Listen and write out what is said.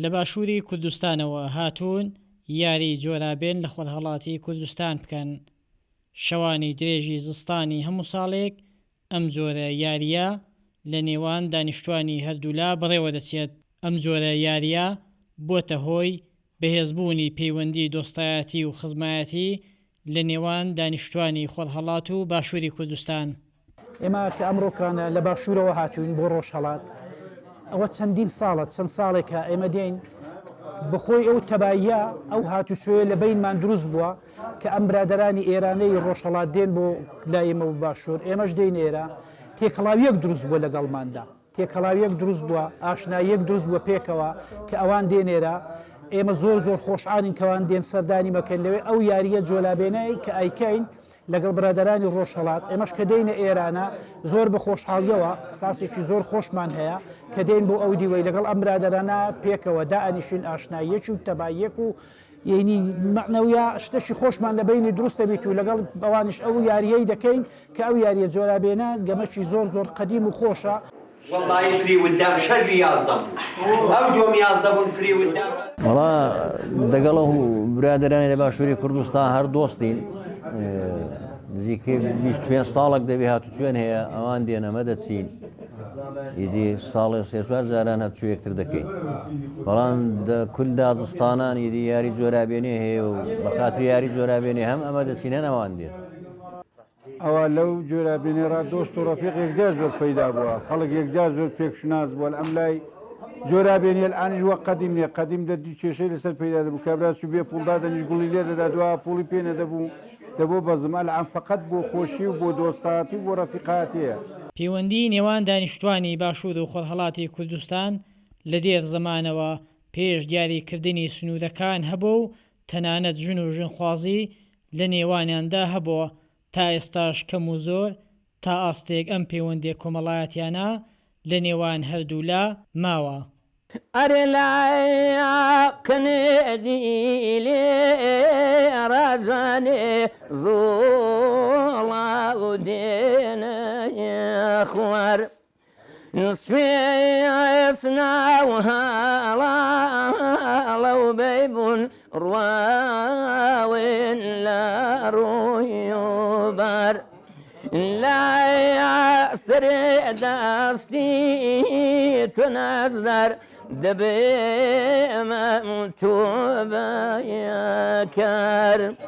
لە باشووری کوردستانەوە هاتوون یاری جۆرابێن لە خۆرهەڵاتی کوردستان بکەن. شەوانی درێژی زستانی هەموو ساڵێک ئەم جۆرە یاریە لە نێوان دانیشتوانی هەردوولا بەڕێوە دەچێت. ئەم جۆرە یاریە بۆتە هۆی بەهێزبوونی پەیوەندی دۆستایەتی و خزمایەتی لە نێوان دانیشتوانی خۆرهەڵات و باشووری کوردستان. ئێمە کە ئەمڕۆکانە لە باشوورەوە هاتوین بۆ ڕۆژهەڵات، ئەوە چەندین ساڵە چەند ساڵێکە ئێمە دێین بخۆی ئەو تەباییە ئەو هاتوچۆیە لە بینمان دروست بووە کە ئەم برادرانی ئێرانەی ڕۆژهەڵات دێن بۆ لای ئێمە و باشوور. ئێمەش دێین ئێرە تێکەڵاویەک دروست بووە لەگەڵماندا، تێکەڵاویەک دروست بووە، ئاشناییەک دروست بووە پێکەوە کە ئەوان دێن ئێرە. ئێمە زۆر خۆشحالین کەوان دێن سەردانی مەکەن لەوێ ئەو یاریە جۆلابێنەی کە ئایکەین لەگەڵ برادرانی ڕۆژهەڵات. ئێمەش کە دێینە ئێرانە زۆر بە خۆشحاڵیەوە ساسێکی زۆر خۆشمان هەیە کە دێن بۆ ئەو دیوەی لەگەڵ ئەم برادرانە پێکەوە دائەنیشین ئاشناییەکی و تەباییەک و یعنی معنەویە شتێکی خۆشمان لە بینی دروستە بیت و لەگەڵ ئەوانش ئەو یاریەی دەکەین کە ئەو یاریە جۆرابێنە گەمەشی زۆر قەدیم و خۆشە. والله فری ودام شەربی یازدەم ئەو دوم یازدەبوون فری ودام. وڵا دەگەڵ برادرانی لە باشووری کوردستان هەر دۆستین نزیکەی 25 ساڵێک دەبێ هاتوچوێن هەیە ئەوان دێن ئەمە دەچین ئیدی ساڵی سێ-چوار جاران هەتوچۆ یەکتر دەکەین. بەڵام کول دازستانان ئیدی یاری جۆرابێنێ هەیە و بە خاتری یاری جۆرابێنێ هەم ئەمە دەچین هەن ئەوان دێن. ئەوە لەو جۆرابێنێرا دۆست و ڕەفیق یەکجار زۆر پەیدا بووە، خەڵک یەکجار زۆر پێکشناس بووە. ئەم لای جۆرابێنێ ئەنیش وە قەدیم نیە، قەدیم دەدی کێشەی لەسەر پەیدا دەبوو کابرا سوبێ پوڵدا دەنیش گوڵی لێ دەدا دووە پوڵی پێ نەدەبوو دەبۆ بەزمە لە ئەم فەقەت بۆ خۆشی و بۆ دۆستاتی و بۆ ڕەفیقاتیە. پەیوەندی نێوان دانیشتوانی باشوور و خۆرهەڵاتی کوردستان لە دێر زەمانەوە پێش دیاریکردنی سنوورەکان هەبوو و تەنانەت ژن و ژنخوازی لە نێوانیاندا هەبووە. تا ئێستاش کەم و زۆر تا ئاستێک ئەم پەیوەندی کۆمەڵایەتیانە لە نێوان هەردوولا ماوە. ئەرێ لاقنێدی لێ ڕازانێ زۆڵاو دێنە خوار سوێسناو هەڵاڵەو بەیبوون ڕواوێن لە ڕووی و بار لای سرێ دەستی تۆ نازدار دەبێ ئەمە تۆ بە یەکار.